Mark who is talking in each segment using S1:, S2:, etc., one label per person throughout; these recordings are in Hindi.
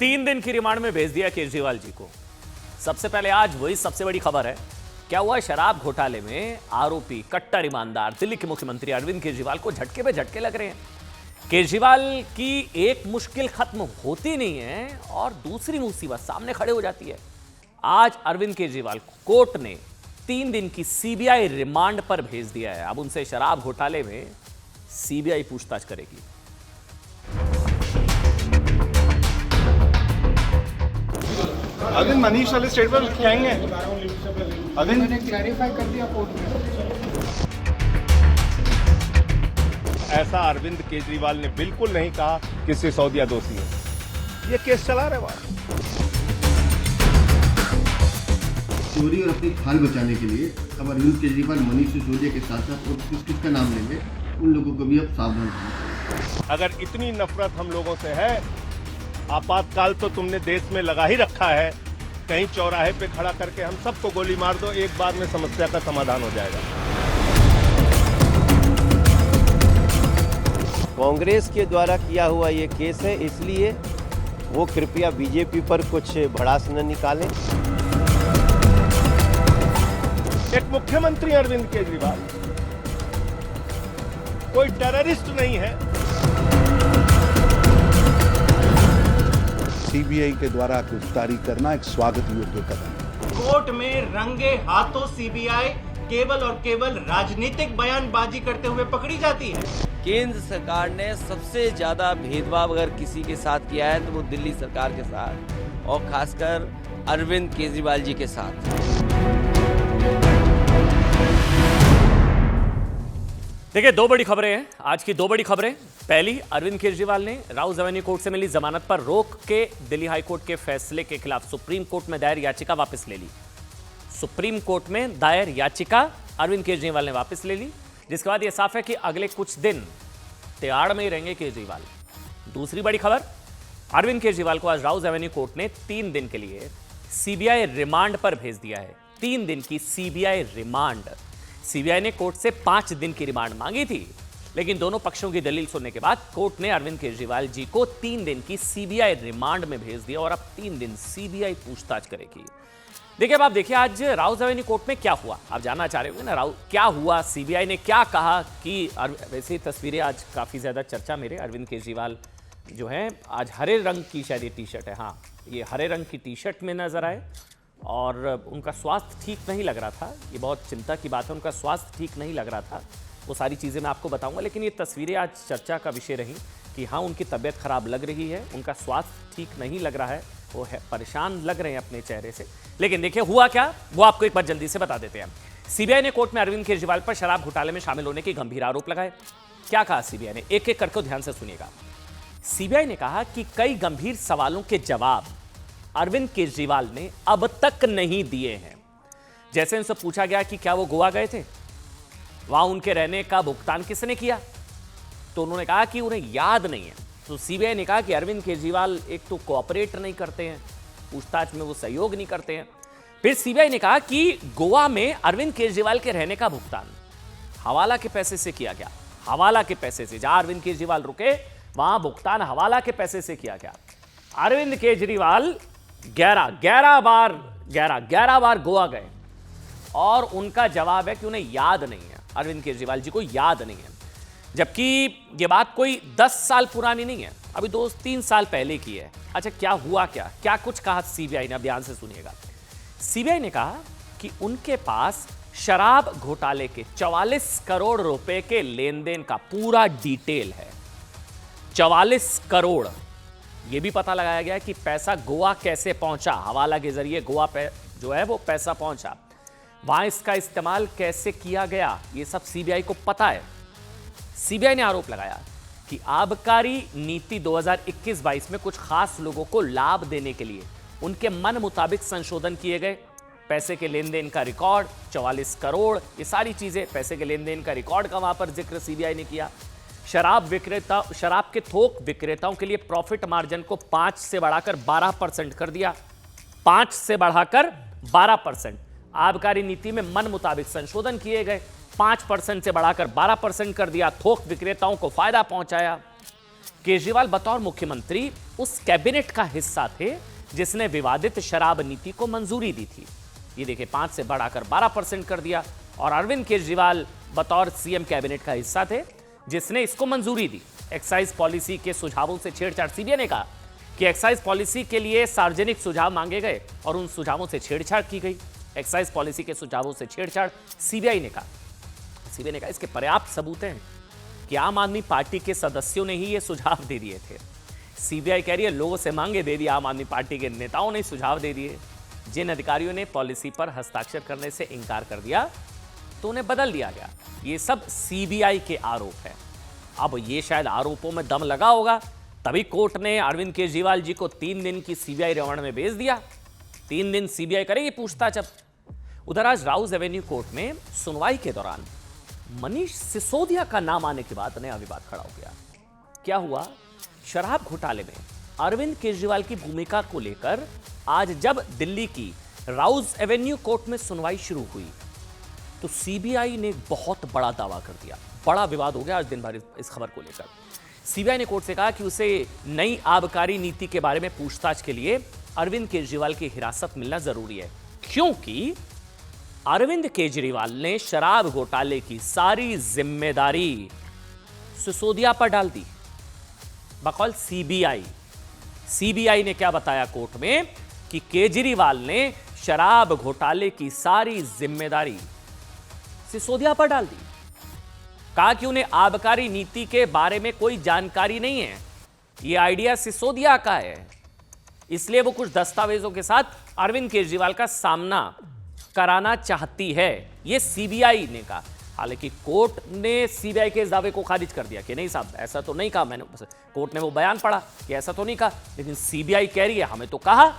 S1: 3 दिन की रिमांड में भेज दिया केजरीवाल जी को। सबसे पहले आज वही सबसे बड़ी खबर है, क्या हुआ शराब घोटाले में आरोपी कट्टर ईमानदार दिल्ली के मुख्यमंत्री अरविंद केजरीवाल को झटके पे झटके लग रहे हैं। केजरीवाल की एक मुश्किल खत्म होती नहीं है और दूसरी मुसीबत सामने खड़े हो जाती है। आज अरविंद केजरीवाल को कोर्ट ने 3 दिन की सीबीआई रिमांड पर भेज दिया है। अब उनसे शराब घोटाले में सीबीआई पूछताछ करेगी।
S2: अरविंद मनीष वाले स्टेटमेंट कहेंगे। अरविंद
S3: ने क्लैरिफाई कर दिया कोर्ट में।
S2: ऐसा अरविंद केजरीवाल ने बिल्कुल नहीं कहा कि सिसोदिया दोषी है। ये केस चला रहे वहां।
S4: चोरी और अपनी खाल बचाने के लिए अब अरविंद केजरीवाल मनीष सिसोदिया के साथ साथ और किसका नाम लेंगे, उन लोगों को भी अब सावधान रहना।
S2: अगर इतनी नफरत हम लोगों से है, आपातकाल तो तुमने देश में लगा ही रखा है। कहीं चौराहे पे खड़ा करके हम सबको गोली मार दो, एक बार में समस्या का समाधान हो जाएगा।
S5: कांग्रेस के द्वारा किया हुआ ये केस है, इसलिए वो कृपया बीजेपी पर कुछ भड़ास न निकालें।
S2: एक मुख्यमंत्री अरविंद केजरीवाल कोई टेररिस्ट नहीं है।
S6: सीबीआई के द्वारा गिरफ्तारी करना एक स्वागत योग्य कदम है।
S7: कोर्ट में रंगे हाथों सीबीआई केवल और केवल राजनीतिक बयानबाजी करते हुए पकड़ी जाती है।
S5: केंद्र सरकार ने सबसे ज्यादा भेदभाव अगर किसी के साथ किया है तो वो दिल्ली सरकार के साथ और खासकर अरविंद केजरीवाल जी के साथ।
S1: देखिए, 2 बड़ी खबरें हैं आज की। 2 बड़ी खबरें। पहली, अरविंद केजरीवाल ने राउज एवेन्यू कोर्ट से मिली जमानत पर रोक के दिल्ली हाई कोर्ट के फैसले के खिलाफ सुप्रीम कोर्ट में दायर याचिका वापस ले ली। सुप्रीम कोर्ट में दायर याचिका अरविंद केजरीवाल ने वापस ले ली, जिसके बाद यह साफ है कि अगले कुछ दिन तिहाड़ में ही रहेंगे केजरीवाल। दूसरी बड़ी खबर, अरविंद केजरीवाल को आज राउज एवेन्यू कोर्ट ने 3 दिन के लिए सीबीआई रिमांड पर भेज दिया है। 3 दिन की सीबीआई रिमांड। सीबीआई ने कोर्ट से 5 दिन की रिमांड मांगी थी, लेकिन दोनों पक्षों की दलील सुनने के बाद कोर्ट ने अरविंद केजरीवाल जी को 3 दिन की सीबीआई रिमांड में भेज दिया और अब 3 दिन सीबीआई पूछताछ करेगी। देखिए, अब आप देखिए आज राउज एवेन्यू कोर्ट में क्या हुआ। आप जानना चाह रहे होंगे ना, क्या हुआ, सीबीआई ने क्या कहा कि वैसे तस्वीरें आज काफी ज्यादा चर्चा मेरे अरविंद केजरीवाल जो है आज हरे रंग की शायद ये टी शर्ट है, हाँ ये हरे रंग की टी शर्ट में नजर आए और उनका स्वास्थ्य ठीक नहीं लग रहा था। ये बहुत चिंता की बात है, उनका स्वास्थ्य ठीक नहीं लग रहा था। वो सारी चीज़ें मैं आपको बताऊंगा, लेकिन ये तस्वीरें आज चर्चा का विषय रही कि हाँ उनकी तबीयत खराब लग रही है, उनका स्वास्थ्य ठीक नहीं लग रहा है, वो है परेशान लग रहे हैं अपने चेहरे से। लेकिन देखिए हुआ क्या, वो आपको एक बार जल्दी से बता देते हैं। सीबीआई ने कोर्ट में अरविंद केजरीवाल पर शराब घोटाले में शामिल होने के गंभीर आरोप लगाए। क्या कहा सीबीआई ने, एक एक करके ध्यान से सुनिएगा। सीबीआई ने कहा कि कई गंभीर सवालों के जवाब अरविंद केजरीवाल ने अब तक नहीं दिए हैं। जैसे उनसे पूछा गया कि क्या वो गोवा गए थे, वहां उनके रहने का भुगतान किसने किया, तो उन्होंने कहा कि उन्हें याद नहीं है। तो सीबीआई ने कहा कि अरविंद केजरीवाल एक तो कोऑपरेट नहीं करते हैं, पूछताछ में वो सहयोग नहीं करते हैं। फिर सीबीआई ने कहा कि गोवा में अरविंद केजरीवाल के रहने का भुगतान हवाला के पैसे से किया गया। हवाला के पैसे से, जहां अरविंद केजरीवाल रुके वहां भुगतान हवाला के पैसे से किया गया। अरविंद केजरीवाल 11 बार गोवा गए और उनका जवाब है कि उन्हें याद नहीं है, अरविंद केजरीवाल जी को याद नहीं है। जबकि यह बात कोई 10 साल पुरानी नहीं है, अभी 2-3 साल पहले की है। अच्छा, क्या हुआ, क्या कुछ कहा सीबीआई ने, अब ध्यान से सुनिएगा। सीबीआई ने कहा कि उनके पास शराब घोटाले के 44 करोड़ रुपए के लेन देन का पूरा डिटेल है। 44 करोड़। यह भी पता लगाया गया कि पैसा गोवा कैसे पहुंचा, हवाला के जरिए गोवा पे जो है वो पैसा पहुंचा, वहां इसका इस्तेमाल कैसे किया गया, यह सब सीबीआई को पता है। सीबीआई ने आरोप लगाया कि आबकारी नीति 2021-22 में कुछ खास लोगों को लाभ देने के लिए उनके मन मुताबिक संशोधन किए गए। पैसे के लेन देन का रिकॉर्ड 44 करोड़, ये सारी चीजें पैसे के लेन देन का रिकॉर्ड का वहां पर जिक्र सीबीआई ने किया। शराब के थोक विक्रेताओं के लिए प्रॉफिट मार्जिन को 5 से बढ़ाकर 12% कर दिया। 5 से बढ़ाकर 12%। आबकारी नीति में मन मुताबिक संशोधन किए गए, 5% से बढ़ाकर 12% कर दिया। थोक विक्रेताओं को फायदा पहुंचाया। केजरीवाल बतौर मुख्यमंत्री उस कैबिनेट का हिस्सा थे जिसने विवादित शराब नीति को मंजूरी दी थी। ये देखिए 5 से बढ़ाकर 12% कर दिया। और अरविंद केजरीवाल बतौर सीएम कैबिनेट का हिस्सा थे जिसने इसको मंजूरी दी। एक्साइज पॉलिसी के सुझावों से छेड़छाड़। सीबीआई ने कहा कि एक्साइज पॉलिसी के लिए सार्वजनिक सुझाव मांगे गए और उन सुझावों से छेड़छाड़ की गई। एक्साइज पॉलिसी के सुझावों से छेड़छाड़ सीबीआई ने कहा इसके पर्याप्त सबूत हैं कि आम आदमी पार्टी के सदस्यों ने ही ये सुझाव दे दिए थे। सीबीआई कह रही है लोगों से मांगे दे दिया, आम आदमी पार्टी के नेताओं ने सुझाव दे दिए। जिन अधिकारियों ने पॉलिसी पर हस्ताक्षर करने से इनकार कर दिया तो उन्हें बदल दिया गया। ये सब सीबीआई के आरोप हैं। अब ये शायद आरोपों में दम लगा होगा, तभी कोर्ट ने अरविंद केजरीवाल जी को 3 दिन की सीबीआई रिमांड में भेज दिया। 3 दिन सीबीआई करेगी पूछताछ। अब उधर आज राउज एवेन्यू कोर्ट में सुनवाई के दौरान मनीष सिसोदिया का नाम आने के बाद नया विवाद खड़ा हो गया। क्या हुआ? शराब घोटाले में अरविंद केजरीवाल की भूमिका को लेकर आज जब दिल्ली की राउज एवेन्यू कोर्ट में सुनवाई शुरू हुई तो सीबीआई ने बहुत बड़ा दावा कर दिया। बड़ा विवाद हो गया आज दिन भर इस खबर को लेकर। सीबीआई ने कोर्ट से कहा कि उसे नई आबकारी नीति के बारे में पूछताछ के लिए अरविंद केजरीवाल की हिरासत मिलना जरूरी है, क्योंकि अरविंद केजरीवाल ने शराब घोटाले की सारी जिम्मेदारी सिसोदिया पर डाल दी। बकौल सीबीआई ने क्या बताया कोर्ट में कि केजरीवाल ने शराब घोटाले की सारी जिम्मेदारी सिसोदिया पर डाल दी। कहा कि उन्हें आबकारी नीति के बारे में कोई जानकारी नहीं है, यह आइडिया सिसोदिया का है, इसलिए वो कुछ दस्तावेजों के साथ अरविंद केजरीवाल का सामना कराना चाहती है, यह सीबीआई ने कहा। हालांकि कोर्ट ने सीबीआई के इस दावे को खारिज कर दिया कि नहीं साहब ऐसा तो नहीं कहा मैंने। कोर्ट ने वो बयान पढ़ा कि ऐसा तो नहीं कहा, लेकिन सीबीआई कह रही है हमें तो कहा।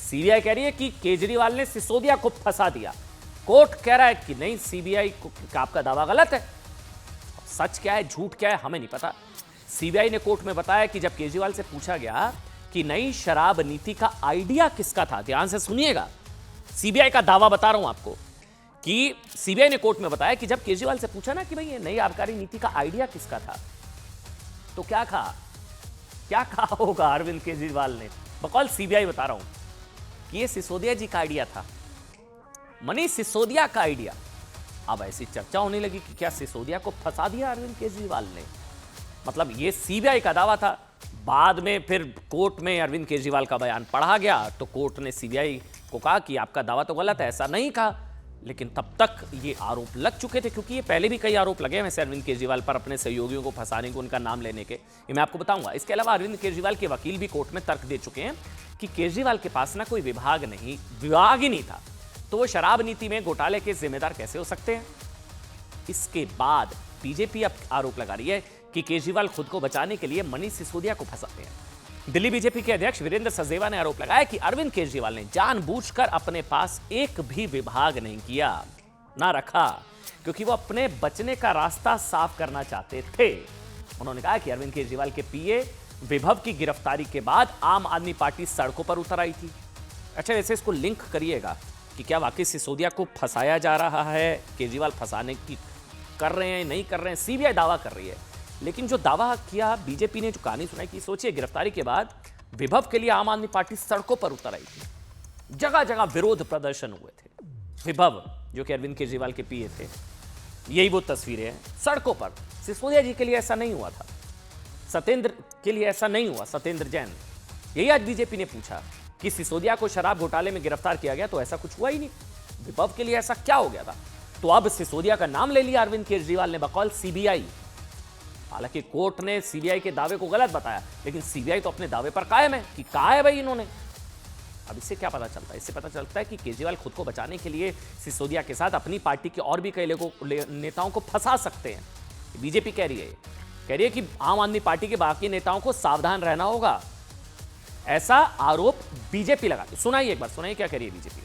S1: सीबीआई कह रही है कि केजरीवाल ने सिसोदिया को फंसा दिया। कोर्ट कह रहा है कि नहीं, सीबीआई का आपका दावा गलत है। सच क्या है झूठ क्या है हमें नहीं पता। सीबीआई ने कोर्ट में बताया कि जब केजरीवाल से पूछा गया कि नई शराब नीति का आइडिया किसका था, ध्यान से सुनिएगा, सीबीआई का दावा बता रहा हूं आपको कि सीबीआई ने कोर्ट में बताया कि जब केजरीवाल से पूछा ना कि भाई ये नई आबकारी नीति का आइडिया किसका था, तो क्या कहा होगा अरविंद केजरीवाल ने। बकौल सीबीआई बता रहा हूं कि ये सिसोदिया जी का आइडिया था, मनीष सिसोदिया का आइडिया। अब ऐसी चर्चा होने लगी कि क्या सिसोदिया को फंसा दिया अरविंद केजरीवाल ने, मतलब ये सीबीआई का दावा था। बाद में फिर कोर्ट में अरविंद केजरीवाल का बयान पढ़ा गया तो कोर्ट ने सीबीआई को कहा कि आपका दावा तो गलत है, ऐसा नहीं कहा। लेकिन तब तक ये आरोप लग चुके थे, क्योंकि ये पहले भी कई आरोप लगे हैं वैसे अरविंद केजरीवाल पर अपने सहयोगियों को फंसाने को, उनका नाम लेने के, ये मैं आपको बताऊंगा। इसके अलावा अरविंद केजरीवाल के वकील भी कोर्ट में तर्क दे चुके हैं कि केजरीवाल के पास ना कोई विभाग ही नहीं था, तो वो शराब नीति में घोटाले के जिम्मेदार कैसे हो सकते हैं। इसके बाद बीजेपी अब आरोप लगा रही है कि केजरीवाल खुद को बचाने के लिए मनीष सिसोदिया को फंसाते हैं। दिल्ली बीजेपी के अध्यक्ष वीरेंद्र सचदेवा ने आरोप लगाया कि अरविंद केजरीवाल ने जानबूझकर अपने पास एक भी विभाग नहीं किया, ना रखा, क्योंकि वो अपने बचने का रास्ता साफ करना चाहते थे। उन्होंने कहा कि अरविंद केजरीवाल के पीए विभव की गिरफ्तारी के बाद आम आदमी पार्टी सड़कों पर उतर आई थी। अच्छा, वैसे इसको लिंक करिएगा कि क्या वाकई सिसोदिया को फंसाया जा रहा है, केजरीवाल फंसाने की कर रहे हैं नहीं कर रहे हैं, सीबीआई दावा कर रही है। लेकिन जो दावा किया बीजेपी ने, जो कहानी सुनाई कि सोचिए गिरफ्तारी के बाद विभव के लिए आम आदमी पार्टी सड़कों पर उतर आई थी, जगह जगह विरोध प्रदर्शन हुए थे। विभव जो कि अरविंद केजरीवाल के पीए थे, यही वो तस्वीरें हैं सड़कों पर। सिसोदिया जी के लिए ऐसा नहीं हुआ था, सत्येंद्र के लिए ऐसा नहीं हुआ, सत्येंद्र जैन। यही आज बीजेपी ने पूछा कि सिसोदिया को शराब घोटाले में गिरफ्तार किया गया तो ऐसा कुछ हुआ ही नहीं, विभव के लिए ऐसा क्या हो गया था। तो अब सिसोदिया का नाम ले लिया अरविंद केजरीवाल ने, बकौल सीबीआई। हालांकि कोर्ट ने सीबीआई के दावे को गलत बताया, लेकिन सीबीआई तो अपने दावे पर कायम है कि कहा है भाई इन्होंने। अब इससे क्या पता चलता है? इससे पता चलता है कि केजरीवाल खुद को बचाने के लिए सिसोदिया के साथ अपनी पार्टी के और भी कई नेताओं को फंसा सकते हैं। बीजेपी कह रही है कि आम आदमी पार्टी के बाकी नेताओं को सावधान रहना होगा, ऐसा आरोप बीजेपी लगाती। सुनाइए एक बार, सुनाइए क्या कह रही है बीजेपी।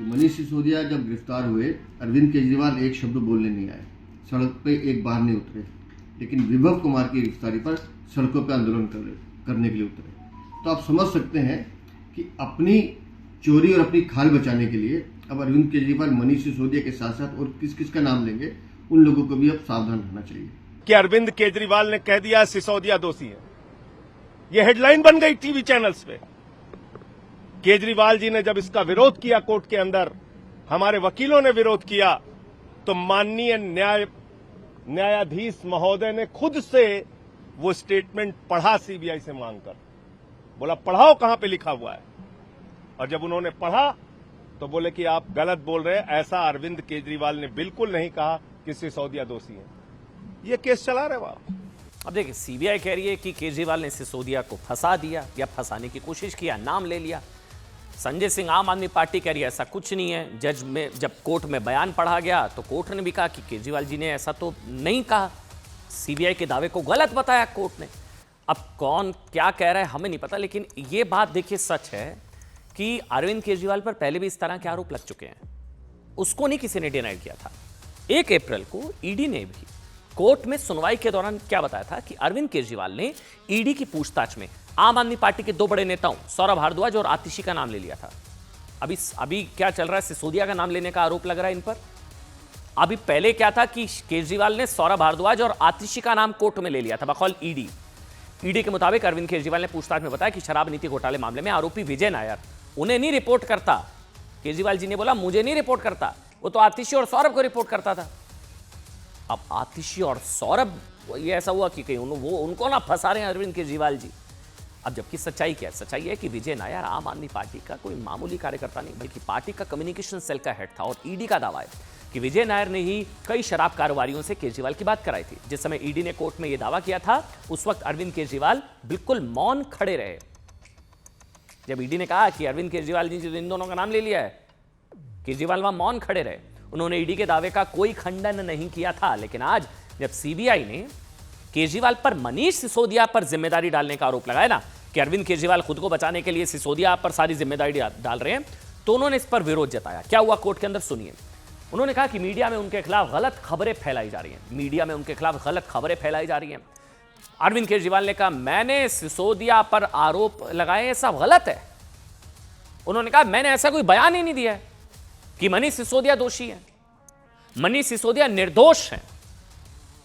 S4: मनीष सिसोदिया जब गिरफ्तार हुए, अरविंद केजरीवाल एक शब्द बोलने नहीं आए, सड़क पे एक बार नहीं उतरे, लेकिन विभव कुमार की गिरफ्तारी पर सड़कों पर आंदोलन करने के लिए उतरे। तो आप समझ सकते हैं कि अपनी चोरी और अपनी खाल बचाने के लिए अब अरविंद केजरीवाल मनीष सिसोदिया के साथ साथ और किस किस का नाम लेंगे, उन लोगों को भी अब सावधान रहना चाहिए।
S2: कि अरविंद केजरीवाल ने कह दिया सिसोदिया दोषी है। यह हेडलाइन बन गई टीवी चैनल्स पे। केजरीवाल जी ने जब इसका विरोध किया कोर्ट के अंदर, हमारे वकीलों ने विरोध किया, तो माननीय न्यायाधीश महोदय ने खुद से वो स्टेटमेंट पढ़ा सीबीआई से मांगकर। बोला पढ़ाओ कहां पे लिखा हुआ है। और जब उन्होंने पढ़ा तो बोले कि आप गलत बोल रहे हैं, ऐसा अरविंद केजरीवाल ने बिल्कुल नहीं कहा कि सिसोदिया दोषी है। ये केस चला रहे वहां।
S1: अब देखिए, सीबीआई कह रही है कि केजरीवाल ने सिसोदिया को फंसा दिया या फंसाने की कोशिश किया, नाम ले लिया। संजय सिंह आम आदमी पार्टी कह रही है ऐसा कुछ नहीं है। जज में जब कोर्ट में बयान पढ़ा गया तो कोर्ट ने भी कहा कि केजरीवाल जी ने ऐसा तो नहीं कहा, सीबीआई के दावे को गलत बताया कोर्ट ने। अब कौन क्या कह रहा है हमें नहीं पता, लेकिन ये बात देखिए सच है कि अरविंद केजरीवाल पर पहले भी इस तरह के आरोप लग चुके हैं। उसको नहीं किसी ने डिनाई किया था। 1 अप्रैल को ईडी ने भी कोर्ट में सुनवाई के दौरान क्या बताया था कि अरविंद केजरीवाल ने ईडी की पूछताछ में आम आदमी पार्टी के 2 बड़े नेताओं सौरभ भारद्वाज और आतिशी का नाम ले लिया था। अभी क्या चल रहा है, सिसोदिया का नाम लेने का आरोप लग रहा है इन पर। अभी पहले क्या था कि केजरीवाल ने सौरभ भारद्वाज और आतिशी का नाम कोर्ट में ले लिया था बकौल ईडी। ईडी के मुताबिक अरविंद केजरीवाल ने पूछताछ में बताया कि शराब नीति घोटाले मामले में आरोपी विजय नायर उन्हें नहीं रिपोर्ट करता। केजरीवाल जी ने बोला मुझे नहीं रिपोर्ट करता, वो तो आतिशी और सौरभ को रिपोर्ट करता था। अब आतिशी और सौरभ, ये ऐसा हुआ कि कहीं उनको ना फंसा रहे हैं अरविंद केजरीवाल जी। अब जबकि सच्चाई क्या है? सच्चाई है कि विजय नायर आम आदमी पार्टी का कोई मामूली कार्यकर्ता नहीं, बल्कि पार्टी का कम्युनिकेशन सेल का हेड था। और ईडी का दावा है कि विजय नायर ने ही कई शराब कारोबारियों से केजरीवाल की बात कराई थी। जिस समय ईडी ने कोर्ट में यह दावा किया था, उस वक्त अरविंद केजरीवाल बिल्कुल मौन खड़े रहे। जब ईडी ने कहा कि अरविंद केजरीवाल जी इन दोनों का नाम ले लिया है, केजरीवाल वहां मौन खड़े रहे। उन्होंने ईडी के दावे का कोई खंडन नहीं किया था। लेकिन आज जब सीबीआई ने केजरीवाल पर मनीष सिसोदिया पर जिम्मेदारी डालने का आरोप लगाया ना, कि अरविंद केजरीवाल खुद को बचाने के लिए सिसोदिया पर सारी जिम्मेदारी डाल रहे हैं, तो उन्होंने इस पर विरोध जताया। क्या हुआ कोर्ट के अंदर सुनिए। उन्होंने कहा कि मीडिया में उनके खिलाफ गलत खबरें फैलाई जा रही हैं। मीडिया में उनके खिलाफ गलत खबरें फैलाई जा रही हैं। अरविंद केजरीवाल ने कहा मैंने सिसोदिया पर आरोप लगाए, ये सब गलत है। उन्होंने कहा मैंने ऐसा कोई बयान ही नहीं दिया है कि मनीष सिसोदिया दोषी है। मनीष सिसोदिया निर्दोष है,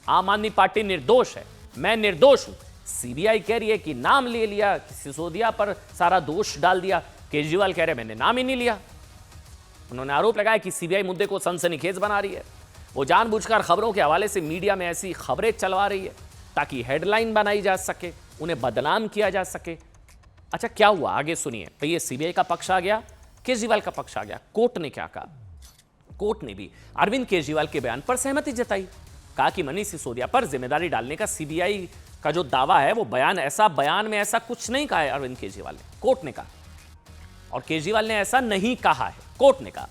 S1: आम आदमी पार्टी निर्दोष है, मैं निर्दोष हूं। सीबीआई कह रही है कि नाम ले लिया, सिसोदिया पर सारा दोष डाल दिया। केजरीवाल कह रहे मैंने नाम ही नहीं लिया। उन्होंने आरोप लगाया कि सीबीआई मुद्दे को सनसनीखेज बना रही है। वो जानबूझकर खबरों के हवाले से मीडिया में ऐसी खबरें चलवा रही है ताकि हेडलाइन बनाई जा सके, उन्हें बदनाम किया जा सके। अच्छा क्या हुआ आगे सुनिए। तो ये सीबीआई का पक्ष आ गया, केजरीवाल का पक्ष आ गया। कोर्ट ने क्या कहा? कोर्ट ने भी अरविंद केजरीवाल के बयान पर सहमति जताई। कहा कि मनीष सिसोदिया पर जिम्मेदारी डालने का सीबीआई का जो दावा है, वो बयान में ऐसा कुछ नहीं कहा है अरविंद केजरीवाल ने, कोर्ट ने कहा। और केजरीवाल ने ऐसा नहीं कहा है, कोर्ट ने कहा।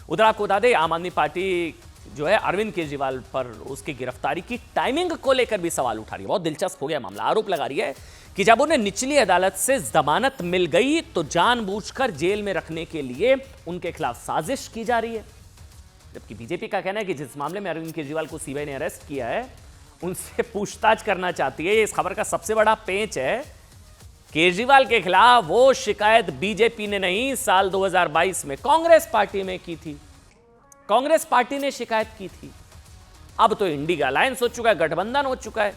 S1: उधर आपको बता दें, आम आदमी पार्टी जो है अरविंद केजरीवाल पर उसकी गिरफ्तारी की टाइमिंग को लेकर भी सवाल उठा रही है। बहुत दिलचस्प हो गया मामला। आरोप लगा रही है कि जब उन्हें निचली अदालत से जमानत मिल गई तो जानबूझकर जेल में रखने के लिए उनके खिलाफ साजिश की जा रही है। जबकि बीजेपी का कहना है कि जिस मामले में अरविंद केजरीवाल को सीबीआई ने अरेस्ट किया है, उनसे पूछताछ करना चाहती है। इस खबर का सबसे बड़ा पेंच है, केजरीवाल के खिलाफ वो शिकायत बीजेपी ने नहीं, साल 2022 में कांग्रेस पार्टी में की थी। कांग्रेस पार्टी ने शिकायत की थी। अब तो इंडी का अलायंस हो चुका है, गठबंधन हो चुका है,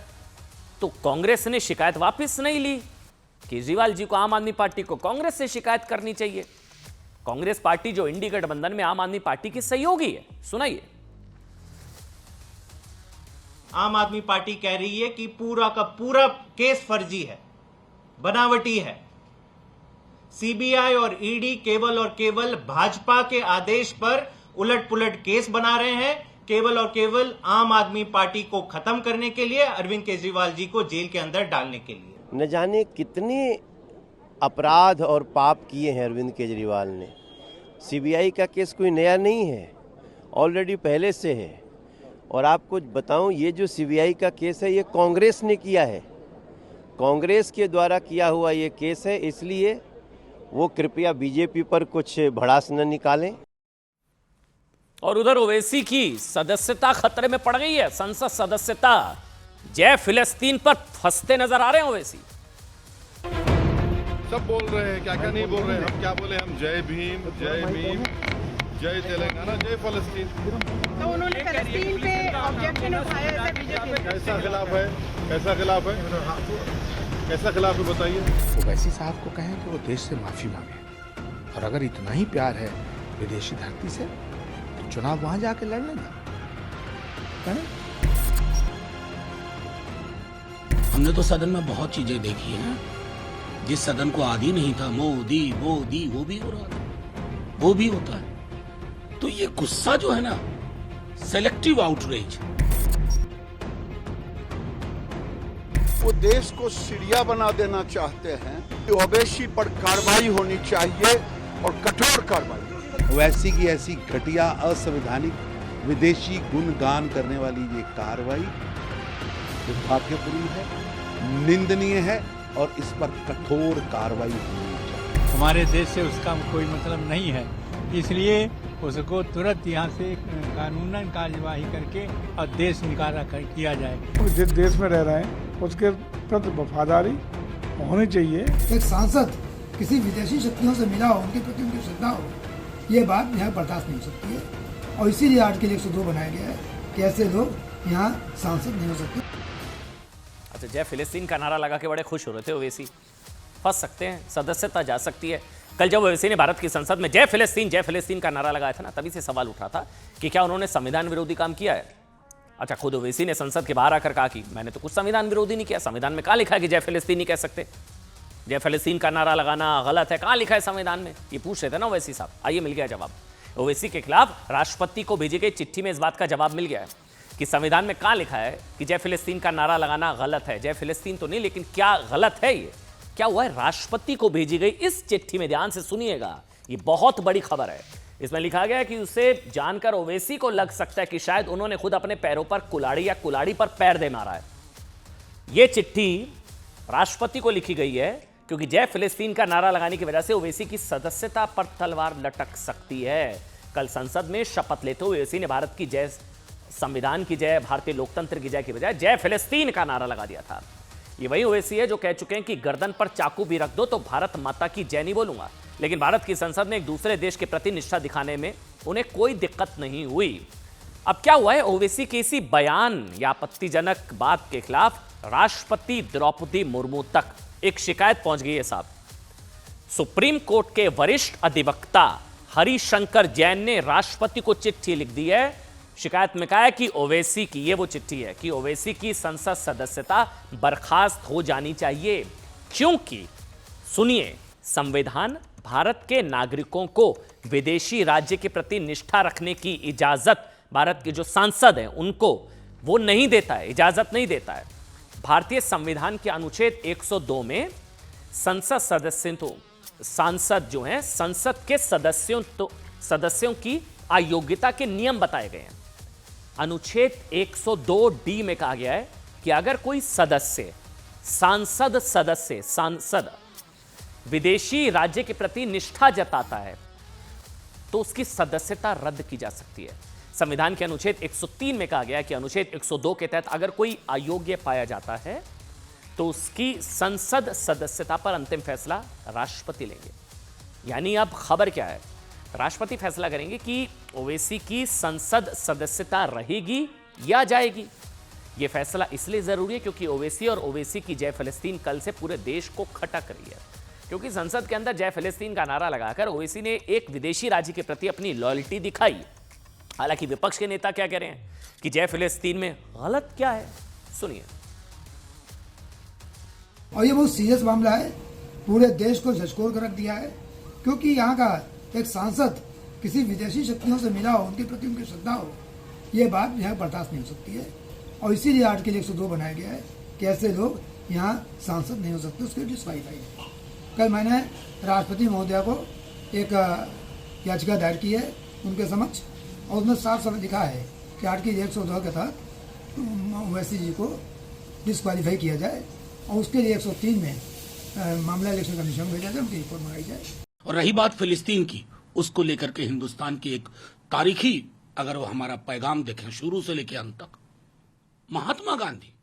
S1: तो कांग्रेस ने शिकायत वापस नहीं ली। केजरीवाल जी को, आम आदमी पार्टी को कांग्रेस से शिकायत करनी चाहिए। कांग्रेस पार्टी जो इंडी गठबंधन में आम आदमी पार्टी की सहयोगी है। सुनाइए।
S7: आम आदमी पार्टी कह रही है कि पूरा का पूरा केस फर्जी है, बनावटी है। सीबीआई और ईडी केवल और केवल भाजपा के आदेश पर उलट पुलट केस बना रहे हैं, केवल और केवल आम आदमी पार्टी को खत्म करने के लिए, अरविंद केजरीवाल जी को जेल के अंदर डालने के लिए।
S8: न जाने कितने अपराध और पाप किए हैं अरविंद केजरीवाल ने। सीबीआई का केस कोई नया नहीं है, ऑलरेडी पहले से है। और आपको बताऊं, ये जो सीबीआई का केस है, ये कांग्रेस ने किया है, कांग्रेस के द्वारा किया हुआ ये केस है। इसलिए वो कृपया बीजेपी पर कुछ भड़ास न निकालें।
S1: और उधर ओवैसी की सदस्यता खतरे में पड़ गई है, संसद सदस्यता। जय फिलिस्तीन पर फंसते नजर आ रहे हैं ओवैसी।
S9: सब बोल रहे हैं, क्या क्या नहीं बोल रहे हैं। हम क्या बोले? हम जय भीम, जय भीम,
S2: जय तेलंगाना, जय फलस्तीन।
S9: तो उन्होंने फलस्तीन पे ऑब्जेक्शन उठाया ऐसा बीजेपी
S2: कैसा खिलाफ है? कैसा खिलाफ है? कैसा खिलाफ है बताइए।
S3: ओवैसी साहब को कहें कि वो देश से माफी मांगे, और अगर इतना ही प्यार है विदेशी धरती से तो चुनाव वहां जाके लड़ लेना।
S10: हमने तो सदन में बहुत चीजें देखी हैं। जिस सदन को आदि नहीं था, मोदी मोदी, वो भी हो रहा था, वो भी होता है। तो ये गुस्सा जो है ना, सेलेक्टिव आउटरीच,
S6: वो देश को सीरिया बना देना चाहते हैं। ओवैसी पर कार्रवाई होनी चाहिए और कठोर कार्रवाई।
S3: ओवैसी की ऐसी घटिया असंवैधानिक विदेशी गुणगान करने वाली ये कार्रवाई दुर्भाग्यपूर्ण है, निंदनीय है, और इस पर कठोर कार्रवाई होनी चाहिए।
S11: हमारे देश से उसका कोई मतलब नहीं है, इसलिए उसको तुरंत यहाँ से कानूनन कार्यवाही करके और देश निकाला किया जाए।
S3: जिस देश में रह रहे हैं उसके प्रति वफादारी होनी चाहिए।
S12: एक सांसद किसी विदेशी शक्तियों से मिला हो, उनके प्रति उनकी श्रद्धा हो, ये बात यहाँ बर्दाश्त नहीं हो सकती है, और इसीलिए आर्टिकल 102 बनाया गया है कि ऐसे लोग यहाँ सांसद नहीं हो सकते।
S1: अच्छा, जय फिलिस्तीन का नारा लगा के बड़े खुश हो रहे थे ओवैसी। फंस सकते हैं, सदस्यता जा सकती है। कल जब ओवैसी ने भारत की संसद में जय फिलिस्तीन का नारा लगाया था ना, तभी से सवाल उठा था कि क्या उन्होंने संविधान विरोधी काम किया है। अच्छा, खुद ओवैसी ने संसद के बाहर आकर कहा कि मैंने तो कुछ संविधान विरोधी नहीं किया। संविधान में कहाँ लिखा है कि जय फिलिस्तीन नहीं कह सकते? जय फिलिस्तीन का नारा लगाना गलत है, कहाँ लिखा है संविधान में? ये पूछ रहे थे ना ओवैसी साहब। आइए, मिल गया जवाब। ओवैसी के खिलाफ राष्ट्रपति को भेजी गई चिट्ठी में इस बात का जवाब मिल गया है कि संविधान में कहाँ लिखा है कि जय फिलिस्तीन का नारा लगाना गलत है। जय फिलिस्तीन तो नहीं, लेकिन क्या गलत है? ये क्या हुआ है? राष्ट्रपति को भेजी गई इस चिट्ठी में, ध्यान से सुनिएगा, ये बहुत बड़ी खबर है। इसमें लिखा गया है कि उसे जानकर ओवैसी को लग सकता है कि शायद उन्होंने खुद अपने पैरों पर कुल्हाड़ी या कुल्हाड़ी पर पैर दे मारा है। यह चिट्ठी राष्ट्रपति को लिखी गई है क्योंकि जय फिलिस्तीन का नारा लगाने की वजह से ओवैसी की सदस्यता पर तलवार लटक सकती है। कल संसद में शपथ लेते हुए ओवैसी ने भारत की जय, संविधान की जय, भारतीय लोकतंत्र की जय की बजाय जय फिलिस्तीन का नारा लगा दिया था। ये वही ओवैसी है जो कह चुके हैं कि गर्दन पर चाकू भी रख दो तो भारत माता की जय नहीं बोलूंगा। लेकिन भारत की संसद में एक दूसरे देश के प्रति निष्ठा दिखाने में उन्हें कोई दिक्कत नहीं हुई। अब क्या हुआ है? ओवैसी के इसी बयान या आपत्तिजनक बात के खिलाफ राष्ट्रपति द्रौपदी मुर्मू तक एक शिकायत पहुंच गई है साहब। सुप्रीम कोर्ट के वरिष्ठ अधिवक्ता हरिशंकर जैन ने राष्ट्रपति को चिट्ठी लिख दी है। शिकायत में कहा है कि ओवैसी की, ये वो चिट्ठी है कि ओवैसी की संसद सदस्यता बर्खास्त हो जानी चाहिए, क्योंकि सुनिए, संविधान भारत के नागरिकों को विदेशी राज्य के प्रति निष्ठा रखने की इजाजत भारत के जो सांसद हैं उनको वो नहीं देता है, इजाजत नहीं देता है। भारतीय संविधान के अनुच्छेद 102 में संसद सदस्यों, सांसद जो हैं, संसद के सदस्यों की अयोग्यता के नियम बताए गए हैं। अनुच्छेद 102D में कहा गया है कि अगर कोई सांसद विदेशी राज्य के प्रति निष्ठा जताता है तो उसकी सदस्यता रद्द की जा सकती है। संविधान के अनुच्छेद 103 में कहा गया है कि अनुच्छेद 102 के तहत अगर कोई अयोग्य पाया जाता है तो उसकी संसद सदस्यता पर अंतिम फैसला राष्ट्रपति लेंगे। यानी अब खबर क्या है? राष्ट्रपति फैसला करेंगे कि ओवैसी की संसद सदस्यता रहेगी या जाएगी। यह फैसला इसलिए जरूरी है क्योंकि ओवैसी और ओवैसी की जय फिलिस्तीन कल से पूरे देश को खटक रही है, क्योंकि संसद के अंदर जय फिलिस्तीन का नारा लगाकर ओवैसी ने एक विदेशी राज्य के प्रति अपनी लॉयल्टी दिखाई। हालांकि विपक्ष के नेता क्या कह रहे हैं कि जय फिलिस्तीन में गलत क्या है, सुनिए।
S12: और ये बहुत सीरियस मामला है, पूरे देश को झकझोर कर रख दिया है, क्योंकि यहाँ का एक सांसद किसी विदेशी शक्तियों से मिला हो, उनके प्रति उनकी श्रद्धा हो, ये बात यहाँ बर्दाश्त नहीं हो सकती है, और इसीलिए आर्टिकल 102 बनाया गया है कि ऐसे लोग यहाँ सांसद नहीं हो सकते, उसके डिस्क्वालीफाई है। कल मैंने राष्ट्रपति महोदया को एक याचिका दायर की है उनके समक्ष, और उसमें साफ साफ लिखा है कि आर्टिकल 102 के तहत ओवैसी जी को डिस्क्वालीफाई किया जाए, और उसके लिए 103 में मामला इलेक्शन कमीशन में भेजा जाए, उनकी रिपोर्ट मंगाई जाए।
S10: और रही बात फिलिस्तीन की, उसको लेकर के हिंदुस्तान की एक तारीखी, अगर वो हमारा पैगाम देखें शुरू से लेकर अंत तक, महात्मा गांधी,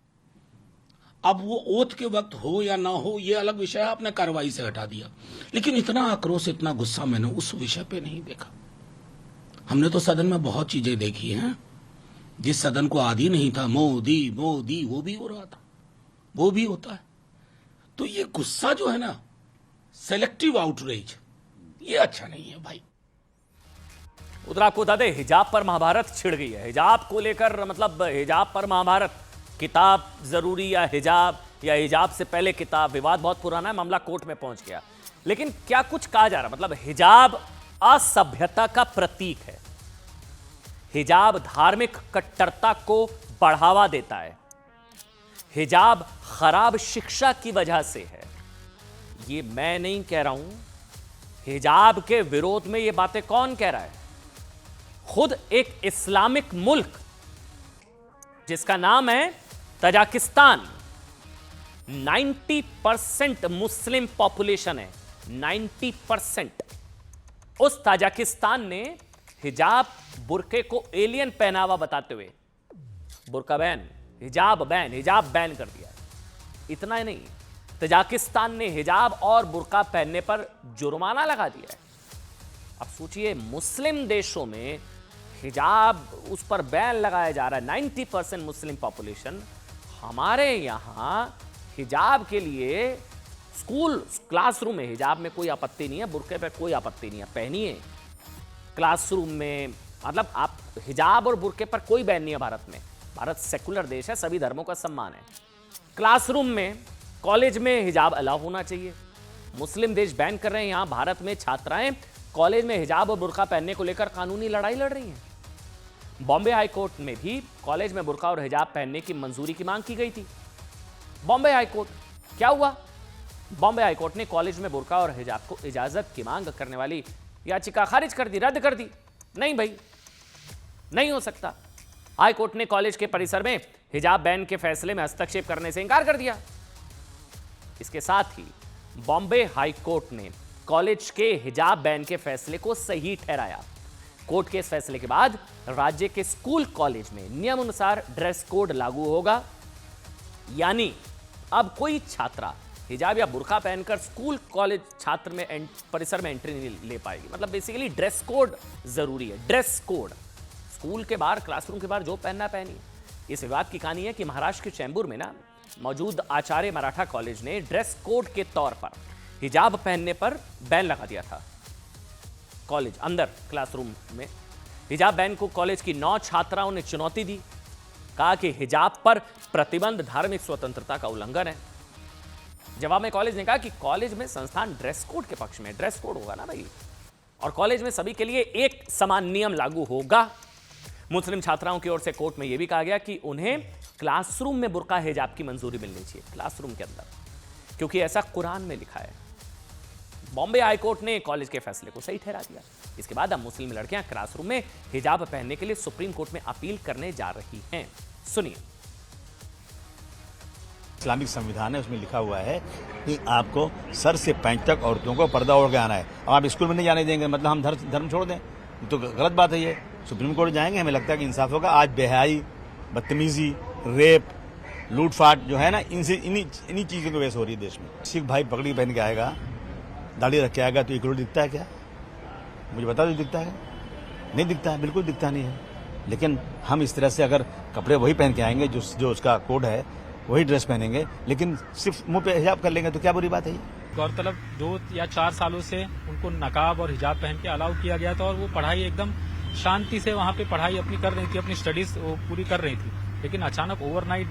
S10: अब वो ओथ के वक्त हो या ना हो ये अलग विषय है, आपने कार्रवाई से हटा दिया, लेकिन इतना आक्रोश, इतना गुस्सा मैंने उस विषय पे नहीं देखा। हमने तो सदन में बहुत चीजें देखी हैं। जिस सदन को आदि नहीं था, मोदी मोदी, वो भी हो रहा था, वो भी होता है। तो ये गुस्सा जो है ना, सेलेक्टिव आउटरीच, ये अच्छा नहीं है भाई।
S1: उधर आपको बता दें, हिजाब पर महाभारत छिड़ गई है। हिजाब को लेकर, मतलब हिजाब पर महाभारत, किताब जरूरी या हिजाब से पहले किताब, विवाद बहुत पुराना है, मामला कोर्ट में पहुंच गया। लेकिन क्या कुछ कहा जा रहा, मतलब हिजाब असभ्यता का प्रतीक है, हिजाब धार्मिक कट्टरता को बढ़ावा देता है, हिजाब खराब शिक्षा की वजह से है। ये मैं नहीं कह रहा हूं, हिजाब के विरोध में ये बातें कौन कह रहा है? खुद एक इस्लामिक मुल्क जिसका नाम है तजाकिस्तान, 90% मुस्लिम पॉपुलेशन है, 90%। उस ताजिकिस्तान ने हिजाब बुर्के को एलियन पहनावा बताते हुए बुर्का बैन, हिजाब बैन कर दिया। इतना ही नहीं, तजाकिस्तान ने हिजाब और बुर्का पहनने पर जुर्माना लगा दिया है। अब सोचिए, मुस्लिम देशों में हिजाब, उस पर बैन लगाया जा रहा है, 90% मुस्लिम पॉपुलेशन। हमारे यहां हिजाब के लिए स्कूल क्लासरूम में हिजाब में कोई आपत्ति नहीं है, बुर्के पे कोई आपत्ति नहीं है, पहनिए क्लासरूम में। मतलब आप हिजाब और बुर्के पर कोई बैन नहीं है भारत में। भारत सेकुलर देश है, सभी धर्मों का सम्मान है। क्लासरूम में, कॉलेज में हिजाब अलाउ होना चाहिए। मुस्लिम देश बैन कर रहे हैं, यहां भारत में छात्राएं कॉलेज में हिजाब और बुर्का पहनने को लेकर कानूनी लड़ाई लड़ रही हैं। बॉम्बे हाई कोर्ट में भी कॉलेज में बुर्का और हिजाब पहनने की मंजूरी की मांग की गई थी। बॉम्बे हाई कोर्ट, क्या हुआ? बॉम्बे हाई कोर्ट ने कॉलेज में बुर्का और हिजाब को इजाजत की मांग करने वाली याचिका खारिज कर दी, रद्द कर दी। नहीं भाई, नहीं हो सकता। हाई कोर्ट ने कॉलेज के परिसर में हिजाब बैन के फैसले में हस्तक्षेप करने से इंकार कर दिया। इसके साथ ही बॉम्बे हाई कोर्ट ने कॉलेज के हिजाब बैन के फैसले को सही ठहराया। कोर्ट के इस फैसले के बाद राज्य के स्कूल कॉलेज में नियम अनुसार ड्रेस कोड लागू होगा, यानी अब कोई छात्रा हिजाब या बुर्का पहनकर स्कूल कॉलेज छात्र में परिसर में एंट्री नहीं ले पाएगी। मतलब बेसिकली ड्रेस कोड जरूरी है, ड्रेस कोड। स्कूल के बाहर, क्लासरूम के बाहर जो पहनना पहनिए। इस विवाद की कहानी है कि महाराष्ट्र के चैंबूर में ना मौजूद आचार्य मराठा कॉलेज ने ड्रेस कोड के तौर पर हिजाब पहनने पर बैन लगा दिया था। कॉलेज अंदर क्लासरूम में हिजाब बैन को कॉलेज की 9 छात्राओं ने चुनौती दी। कहा कि हिजाब पर प्रतिबंध धार्मिक स्वतंत्रता का उल्लंघन है। जवाब में कॉलेज ने कहा कि कॉलेज में संस्थान ड्रेस कोड के पक्ष में, ड्रेस कोड होगा ना भाई, और कॉलेज में सभी के लिए एक समान नियम लागू होगा। मुस्लिम छात्राओं की ओर से कोर्ट में यह भी कहा गया कि उन्हें क्लासरूम में बुर्का हिजाब की मंजूरी मिलनी चाहिए, क्लासरूम के अंदर, क्योंकि ऐसा कुरान में लिखा है। बॉम्बे हाई कोर्ट ने कॉलेज के फैसले को सही ठहरा दिया। इसके बाद अब मुस्लिम लड़कियां क्लासरूम में हिजाब पहनने के लिए सुप्रीम कोर्ट में अपील करने जा रही हैं। सुनिए।
S13: इस्लामिक संविधान है, उसमें लिखा हुआ है कि आपको सर से पैंट तक औरतों को पर्दा ओढ़ के आना है। अब आप स्कूल में नहीं जाने देंगे, मतलब हम धर्म छोड़ दें, तो गलत बात है। ये सुप्रीम कोर्ट जाएंगे, हमें लगता है कि इंसाफ होगा। आज बेहयाई, बदतमीजी, रेप, लूटफाट जो है ना, इन्हीं चीज़ों की वजह से हो रही है देश में। सिख भाई पगड़ी पहन के आएगा, दाढ़ी रख के आएगा, तो 1 करोड़ दिखता है क्या? मुझे बता दो, दिखता है? नहीं दिखता है, बिल्कुल दिखता नहीं है। लेकिन हम इस तरह से अगर कपड़े वही पहन के आएंगे जो उसका कोड है, वही ड्रेस पहनेंगे, लेकिन सिर्फ मुंह पे हिजाब कर लेंगे, तो क्या बुरी बात है ये?
S14: गौरतलब 2 या 4 सालों से उनको नकाब और हिजाब पहन के अलाउ किया गया था और वो पढ़ाई एकदम शांति से वहाँ पे पढ़ाई अपनी कर रही थी, अपनी स्टडीज वो पूरी कर रही थी। लेकिन अचानक ओवरनाइट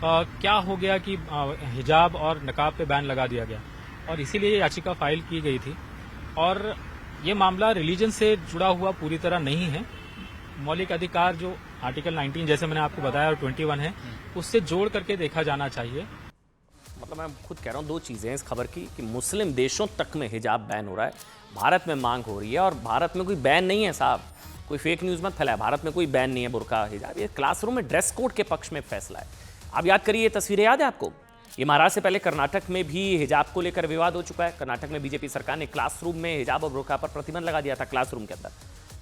S14: क्या हो गया कि हिजाब और नकाब पे बैन लगा दिया गया, और इसीलिए याचिका फाइल की गई थी। और ये मामला रिलीजन से जुड़ा हुआ पूरी तरह नहीं है। मौलिक अधिकार जो आर्टिकल 19 जैसे मैंने आपको बताया और 21 है, उससे जोड़ करके देखा जाना चाहिए।
S1: मतलब मैं खुद कह रहा हूँ, 2 चीज़ें हैं इस खबर की कि मुस्लिम देशों तक में हिजाब बैन हो रहा है, भारत में मांग हो रही है, और भारत में कोई बैन नहीं है साहब, कोई फेक न्यूज़ मत फैलाए। भारत में कोई बैन नहीं है बुर्का हिजाब, ये क्लासरूम में ड्रेस कोड के पक्ष में फैसला है। आप याद करिए, ये तस्वीरें याद है आपको? ये महाराष्ट्र से पहले कर्नाटक में भी हिजाब को लेकर विवाद हो चुका है। कर्नाटक में बीजेपी सरकार ने क्लासरूम में हिजाब और बुर्का पर प्रतिबंध लगा दिया था, क्लासरूम के अंदर।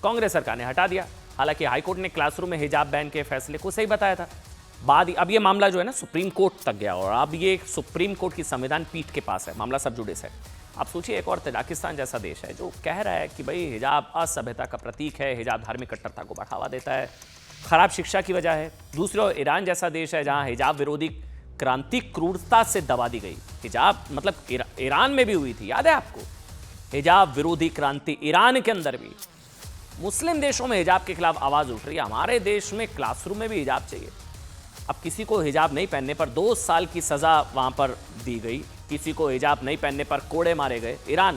S1: कांग्रेस सरकार ने हटा दिया। हालांकि हाईकोर्ट ने क्लासरूम में हिजाब बैन के फैसले को सही बताया था। अब ये मामला जो है ना सुप्रीम कोर्ट तक गया, और अब ये सुप्रीम कोर्ट की संविधान पीठ के पास है, मामला सब जुड़े से। आप सोचिए, एक और तजाकिस्तान जैसा देश है जो कह रहा है कि भाई हिजाब असभ्यता का प्रतीक है, हिजाब धार्मिक कट्टरता को बढ़ावा देता है, खराब शिक्षा की वजह है। दूसरी ओर ईरान जैसा देश है जहां हिजाब विरोधी क्रांति क्रूरता से दबा दी गई। हिजाब मतलब ईरान में भी हुई थी, याद है आपको, हिजाब विरोधी क्रांति ईरान के अंदर भी। मुस्लिम देशों में हिजाब के खिलाफ आवाज उठ रही है, हमारे देश में क्लासरूम में भी हिजाब चाहिए। अब किसी को हिजाब नहीं पहनने पर 2 साल की सजा वहां पर दी गई, किसी को हिजाब नहीं पहनने पर कोड़े मारे गए। ईरान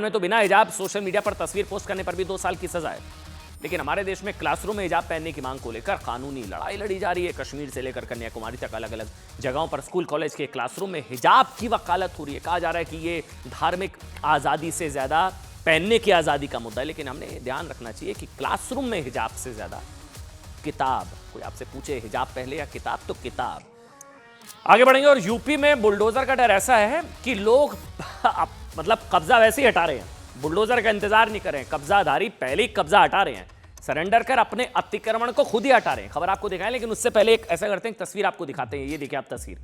S1: में तो बिना हिजाब सोशल मीडिया पर तस्वीर पोस्ट करने पर भी 2 साल की सजा है। लेकिन हमारे देश में क्लासरूम में हिजाब पहनने की मांग को लेकर कानूनी लड़ाई लड़ी जा रही है। कश्मीर से लेकर कन्याकुमारी तक अलग अलग जगहों पर स्कूल कॉलेज के क्लासरूम में हिजाब की वकालत हो रही है। कहा जा रहा है कि ये धार्मिक आज़ादी से ज़्यादा पहनने की आज़ादी का मुद्दा है। लेकिन हमने ध्यान रखना चाहिए कि क्लासरूम में हिजाब से ज़्यादा किताब, कोई आपसे पूछे हिजाब पहले या किताब, तो किताब। आगे बढ़ेंगे और यूपी में बुलडोजर का डर ऐसा है कि लोग मतलब कब्जा वैसे ही हटा रहे हैं, बुलडोजर का इंतजार नहीं कर रहे हैं। कब्जाधारी पहले ही कब्जा हटा रहे हैं, सरेंडर कर अपने अतिक्रमण को खुद ही हटा रहे हैं। खबर आपको दिखाएं, लेकिन उससे पहले एक ऐसा करते हैं, तस्वीर आपको दिखाते हैं। ये देखिए आप तस्वीर,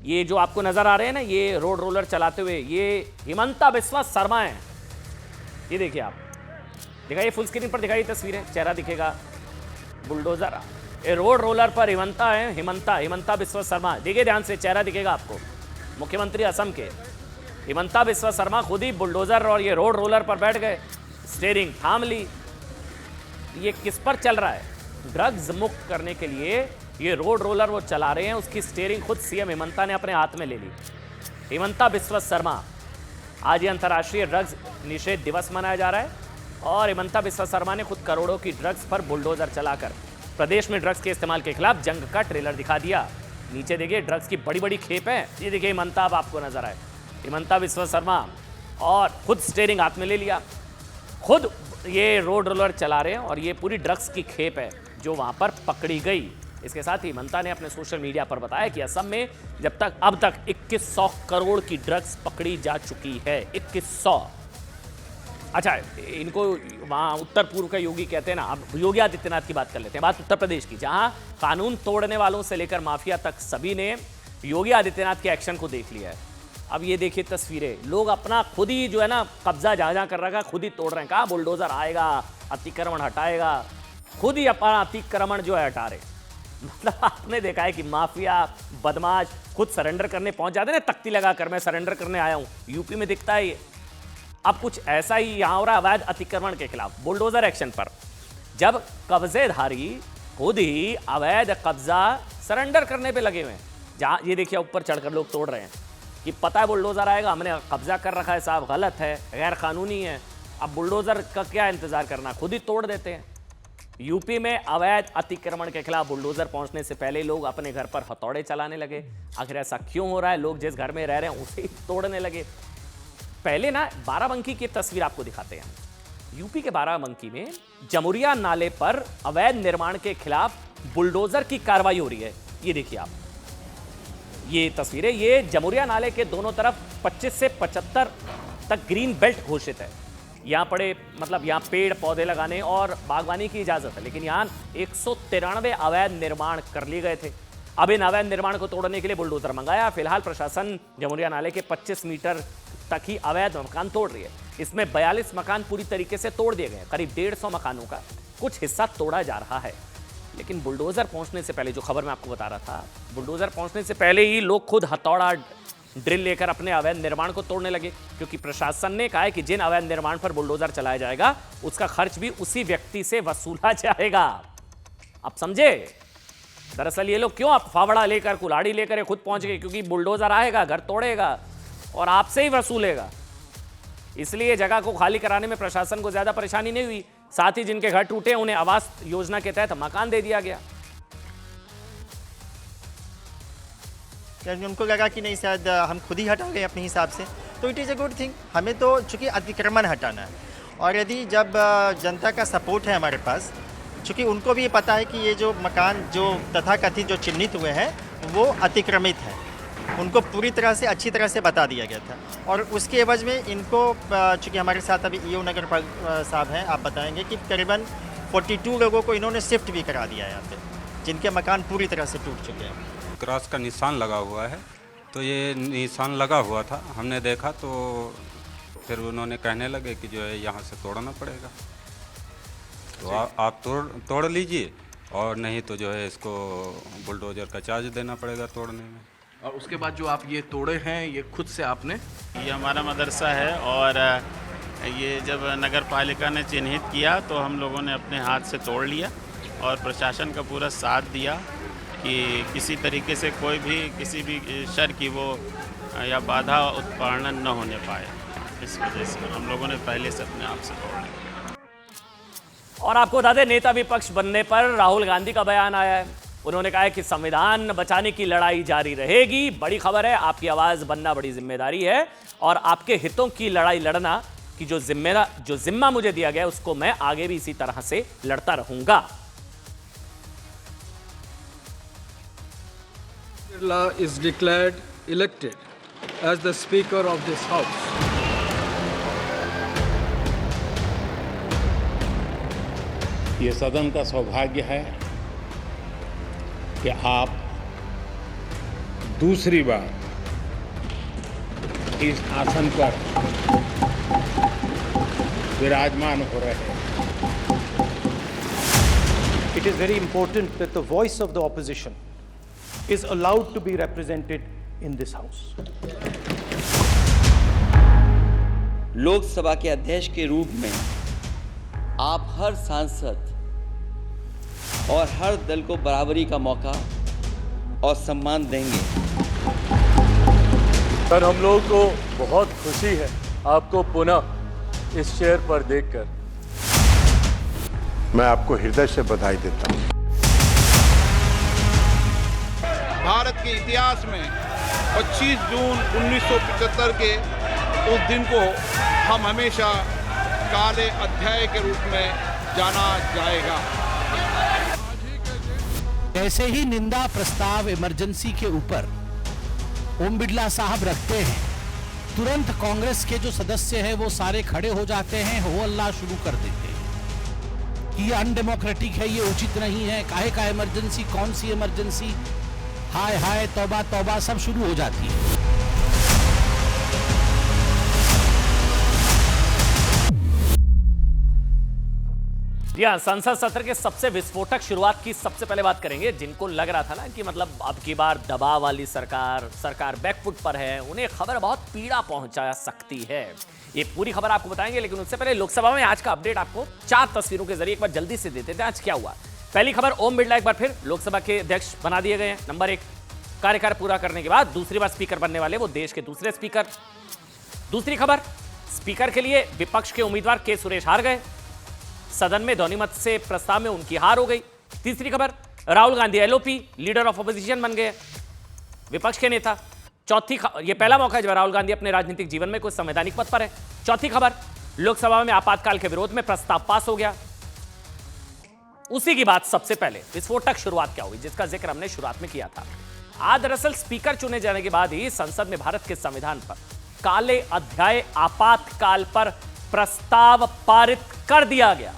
S1: ये जो आपको नजर आ रहे हैं ना, ये रोड रोलर चलाते हुए ये हिमंता बिस्वा शर्मा है। ये देखिए आप, दिखाइए फुल स्क्रीन पर दिखाइए तस्वीरें, चेहरा दिखेगा। बुलडोजर ये रोड रोलर पर हिमंता है, हिमंता बिस्वा शर्मा। देखिए ध्यान से, चेहरा दिखेगा आपको, मुख्यमंत्री असम के हिमंता बिस्वा शर्मा खुद ही बुलडोजर और ये रोड रोलर पर बैठ गए, स्टीयरिंग थाम ली। ये किस पर चल रहा है? ड्रग्स मुक्त करने के लिए ये रोड रोलर वो चला रहे हैं, उसकी स्टीयरिंग खुद सीएम हिमंता ने अपने हाथ में ले ली। हिमंता बिस्वा शर्मा, आज ये अंतर्राष्ट्रीय ड्रग्स निषेध दिवस मनाया जा रहा है और हिमंता बिस्वा शर्मा ने खुद करोड़ों की ड्रग्स पर बुलडोजर चलाकर प्रदेश में ड्रग्स के इस्तेमाल के खिलाफ जंग का ट्रेलर दिखा दिया। नीचे देखिए ड्रग्स की बड़ी बड़ी खेप है। ये देखिए हिमंता, अब आपको नजर आए हिमंता बिस्वा शर्मा, और खुद स्टीयरिंग हाथ में ले लिया, खुद ये रोड रोलर चला रहे हैं और ये पूरी ड्रग्स की खेप है जो वहां पर पकड़ी गई। इसके साथ ही हिमंता ने अपने सोशल मीडिया पर बताया कि असम में अब तक 2100 करोड़ की ड्रग्स पकड़ी जा चुकी है। 2100। अच्छा, इनको वहाँ उत्तर पूर्व का योगी कहते हैं ना। अब योगी आदित्यनाथ की बात कर लेते हैं, बात उत्तर प्रदेश की, जहाँ कानून तोड़ने वालों से लेकर माफिया तक सभी ने योगी आदित्यनाथ के एक्शन को देख लिया है। अब ये देखिए तस्वीरें, लोग अपना खुद ही जो है ना कब्जा जहाँ कर रखा है खुद ही तोड़ रहे हैं। कहा बुलडोजर आएगा अतिक्रमण हटाएगा, खुद ही अपना अतिक्रमण जो है हटा रहे। मतलब आपने देखा है कि माफिया बदमाश खुद सरेंडर करने पहुंच जाते हैं ना, तख्ती लगाकर मैं सरेंडर करने आया हूं। यूपी में दिखता है ये। अब कुछ ऐसा ही यहां हो रहा है अवैध अतिक्रमण के खिलाफ बुलडोजर एक्शन पर, जब कब्जेधारी खुद ही अवैध कब्जा सरेंडर करने पे लगे हुए हैं। जहां ये देखिए ऊपर चढ़कर लोग तोड़ रहे हैं कि पता है बुलडोजर आएगा, हमने कब्जा कर रखा है साहब, गलत है, गैर कानूनी है। अब बुलडोजर का क्या इंतजार करना, खुद ही तोड़ देते हैं। यूपी में अवैध अतिक्रमण के खिलाफ बुलडोजर पहुंचने से पहले लोग अपने घर पर हथौड़े चलाने लगे। आखिर ऐसा क्यों हो रहा है? लोग जिस घर में रह रहे हैं उसे ही तोड़ने लगे। पहले ना बाराबंकी की तस्वीर आपको दिखाते हैं। यूपी के बाराबंकी में जमुरिया नाले पर अवैध निर्माण के खिलाफ बुलडोजर की कार्रवाई हो रही है। ये देखिए आप, ये तस्वीरें, ये जमुरिया नाले के दोनों तरफ 25 से 75 तक ग्रीन बेल्ट घोषित है। यहाँ पड़े मतलब यहाँ पेड़ पौधे लगाने और बागवानी की इजाजत है, लेकिन यहाँ 193 अवैध निर्माण कर लिए गए थे। अब इन अवैध निर्माण को तोड़ने के लिए बुलडोजर मंगाया। फिलहाल प्रशासन जमुरिया नाले के 25 मीटर तक ही अवैध मकान तोड़ रही है। इसमें 42 मकान पूरी तरीके से तोड़ दिए गए। करीब 150 मकानों का कुछ हिस्सा तोड़ा जा रहा है। लेकिन बुलडोजर पहुंचने से पहले, जो खबर मैं आपको बता रहा था, बुलडोजर पहुंचने से पहले ही लोग खुद हथौड़ा ड्रिल लेकर अपने अवैध निर्माण को तोड़ने लगे, क्योंकि प्रशासन ने कहा है कि जिन अवैध निर्माण पर बुलडोजर चलाया जाएगा उसका खर्च भी उसी व्यक्ति से वसूला जाएगा। आप समझे? दरअसल ये लोग क्यों आप फावड़ा लेकर कुल्हाड़ी लेकर खुद पहुंच गए, क्योंकि बुलडोजर आएगा, घर तोड़ेगा और आपसे ही वसूलेगा। इसलिए जगह को खाली कराने में प्रशासन को ज्यादा परेशानी नहीं हुई। साथ ही जिनके घर टूटे उन्हें आवास योजना के तहत मकान दे दिया गया।
S15: उनको लगा कि नहीं शायद हम खुद ही हटा गए अपने हिसाब से, तो it is a good thing. हमें तो चूँकि अतिक्रमण हटाना है, और यदि जब जनता का सपोर्ट है हमारे पास, चूँकि उनको भी ये पता है कि ये जो मकान जो तथाकथित जो चिन्हित हुए हैं वो अतिक्रमित है, उनको पूरी तरह से अच्छी तरह से बता दिया गया था। और उसके एवज में इनको, चूँकि हमारे साथ अभी ईओ नगर साहब हैं, आप बताएंगे कि करीबन 42 लोगों को इन्होंने शिफ्ट भी करा दिया है यहाँ पे, जिनके मकान पूरी तरह से टूट चुके हैं।
S16: क्रॉस का निशान लगा हुआ है, तो ये निशान लगा हुआ था, हमने देखा तो फिर उन्होंने कहने लगे कि जो है यहाँ से तोड़ना पड़ेगा, तो आप तोड़ लीजिए और नहीं तो जो है इसको बुलडोजर का चार्ज देना पड़ेगा तोड़ने में।
S17: और उसके बाद जो आप ये तोड़े हैं ये खुद से आपने?
S18: ये हमारा मदरसा है और ये जब नगर पालिका ने चिन्हित किया तो हम लोगों ने अपने हाथ से तोड़ लिया और प्रशासन का पूरा साथ दिया कि किसी तरीके से कोई भी किसी भी शर की वो या बाधा उत्पन्न न होने पाए। इस वजह से हम लोगों ने पहले से अपने आप से तोड़ लिया।
S1: और आपको बता दें, नेता विपक्ष बनने पर राहुल गांधी का बयान आया है। उन्होंने कहा है कि संविधान बचाने की लड़ाई जारी रहेगी। बड़ी खबर है, आपकी आवाज बनना बड़ी जिम्मेदारी है और आपके हितों की लड़ाई लड़ना कि जो जिम्मा मुझे दिया गया उसको मैं आगे भी इसी तरह से लड़ता रहूंगा।
S19: Birla is declared elected as the Speaker of this House.
S20: ये सदन का सौभाग्य है कि आप दूसरी बार इस आसन पर विराजमान हो रहे हैं।
S21: It is very important that the voice of the opposition is allowed to be represented in this house.
S5: Lok Sabha के अध्यक्ष के रूप में आप हर सांसद और हर दल को बराबरी का मौका और सम्मान देंगे।
S22: सर, हम लोगों को बहुत खुशी है आपको पुनः इस चेयर पर देखकर।
S23: मैं आपको हृदय से बधाई देता हूं।
S6: भारत के इतिहास में 25 जून 1975 के उस दिन को हम हमेशा काले अध्याय के रूप में जाना जाएगा।
S24: ऐसे ही निंदा प्रस्ताव इमरजेंसी के ऊपर ओम बिरला साहब रखते हैं, तुरंत कांग्रेस के जो सदस्य हैं वो सारे खड़े हो जाते हैं, हो हल्ला शुरू कर देते हैं कि ये अनडेमोक्रेटिक है, ये उचित नहीं है, काहे का इमरजेंसी, कौन सी इमरजेंसी, हाय हाय तौबा तौबा सब शुरू हो जाती है।
S1: जी हाँ, संसद सत्र के सबसे विस्फोटक शुरुआत की सबसे पहले बात करेंगे। जिनको लग रहा था ना कि मतलब अब की बार दबाव वाली सरकार बैकफुट पर है, उन्हें खबर बहुत पीड़ा पहुंचा सकती है। ये पूरी खबर आपको बताएंगे, लेकिन उससे पहले लोकसभा में आज का अपडेट आपको 4 तस्वीरों के जरिए एक बार जल्दी से देते थे आज क्या हुआ। पहली खबर, ओम बिरला एक बार फिर लोकसभा के अध्यक्ष बना दिए गए हैं। नंबर 1, कार्यकाल पूरा करने के बाद दूसरी बार स्पीकर बनने वाले वो देश के दूसरे स्पीकर। दूसरी खबर, स्पीकर के लिए विपक्ष के उम्मीदवार के सुरेश हार गए, सदन में ध्वनिमत से प्रस्ताव में उनकी हार हो गई। तीसरी खबर, Rahul Gandhi LOP leader of opposition बन गए, विपक्ष के नेता। चौथी खबर, यह पहला मौका है जब राहुल गांधी अपने राजनीतिक जीवन में कोई संवैधानिक पद पर है। चौथी खबर, लोकसभा में आपातकाल के विरोध में प्रस्ताव पास हो गया। उसी की बात सबसे पहले विस्फोटक शुरुआत क्या हुई, जिसका जिक्र हमने शुरुआत में किया था। आज दरअसल स्पीकर चुने जाने के बाद ही संसद में भारत के संविधान पर काले अध्याय आपातकाल पर प्रस्ताव पारित कर दिया गया।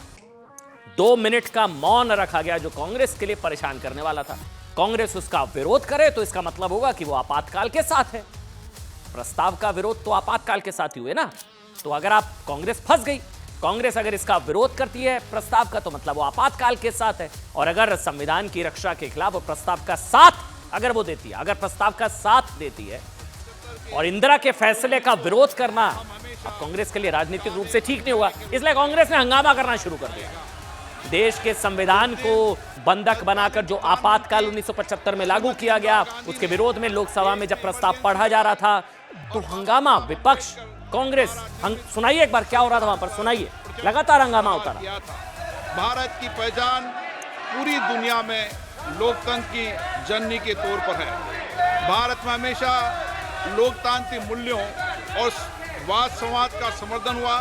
S1: 2 मिनट का मौन रखा गया, जो कांग्रेस के लिए परेशान करने वाला था। कांग्रेस उसका विरोध करे तो इसका मतलब होगा कि वो आपातकाल के साथ है। प्रस्ताव का विरोध तो आपातकाल के साथ ही हुए ना, तो अगर आप कांग्रेस फंस गई, कांग्रेस अगर इसका विरोध करती है प्रस्ताव का, तो मतलब वो आपातकाल के साथ है। और अगर संविधान की रक्षा के खिलाफ वो प्रस्ताव का साथ अगर वो देती है, अगर प्रस्ताव का साथ देती है और इंदिरा के फैसले का विरोध करना अब कांग्रेस के लिए राजनीतिक रूप से ठीक नहीं होगा। इसलिए कांग्रेस ने हंगामा करना शुरू कर दिया। देश के संविधान को बंधक बनाकर जो आपातकाल 1975 में लागू किया गया, उसके विरोध में लोकसभा में जब प्रस्ताव पढ़ा जा रहा था तो हंगामा, विपक्ष, कांग्रेस, सुनाइए एक बार क्या हो रहा था वहां पर, सुनाइए। लगातार हंगामा होता रहा।
S6: भारत की पहचान पूरी दुनिया में लोकतंत्र की जननी के तौर पर है। भारत में हमेशा लोकतांत्रिक मूल्यों और वाद संवाद का समर्थन हुआ,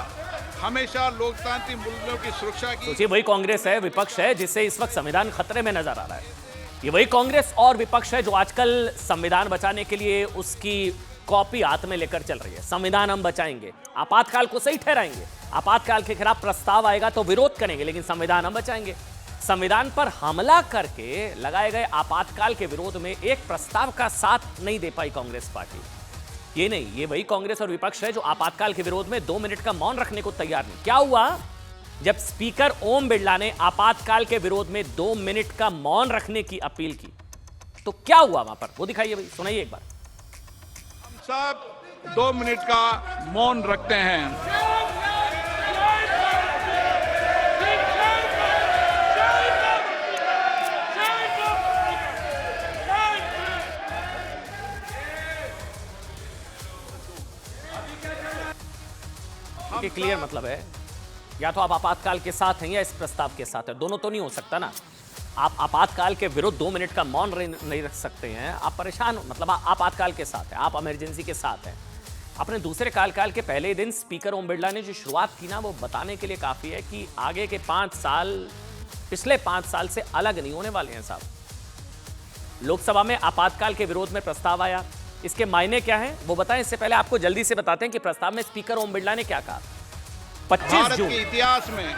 S6: हमेशा लोकतांत्रिक मूल्यों की सुरक्षा की।
S1: सोचिए, वही कांग्रेस है, विपक्ष है, जिससे इस वक्त संविधान खतरे में नजर आ रहा है। ये वही कांग्रेस और विपक्ष है जो आजकल संविधान बचाने के लिए उसकी कॉपी हाथ में लेकर चल रही है। संविधान हम बचाएंगे, आपातकाल को सही ठहराएंगे, आपातकाल के खिलाफ प्रस्ताव आएगा तो विरोध करेंगे, लेकिन संविधान हम बचाएंगे। संविधान पर हमला करके लगाए गए आपातकाल के विरोध में एक प्रस्ताव का साथ नहीं दे पाई कांग्रेस पार्टी। ये नहीं, ये वही कांग्रेस और विपक्ष है जो आपातकाल के विरोध में 2 मिनट का मौन रखने को तैयार नहीं। क्या हुआ जब स्पीकर ओम बिरला ने आपातकाल के विरोध में 2 मिनट का मौन रखने की अपील की, तो क्या हुआ वहां पर, वो दिखाइए भाई, सुनाइए एक बार।
S6: हम सब 2 मिनट का मौन रखते हैं।
S1: क्लियर मतलब है, या तो आप आपातकाल के साथ हैं या इस प्रस्ताव के साथ है, दोनों तो नहीं हो सकता ना। आप आपातकाल के विरुद्ध 2 मिनट का मौन नहीं रख सकते हैं, आप परेशान हो, मतलब आप आपातकाल के साथ हैं, आप इमरजेंसी के साथ हैं। अपने दूसरे कार्यकाल के पहले दिन स्पीकर ओम बिरला ने जो शुरुआत की ना, वो बताने के लिए काफी है कि आगे के 5 साल पिछले 5 साल से अलग नहीं होने वाले हैं साहब। लोकसभा में आपातकाल के विरोध में प्रस्ताव आया, इसके मायने क्या हैं वो बताएं। इससे पहले आपको जल्दी से बताते हैं कि प्रस्ताव में स्पीकर ओम बिरला ने क्या कहा। 25
S6: भारत
S1: जून
S6: के इतिहास में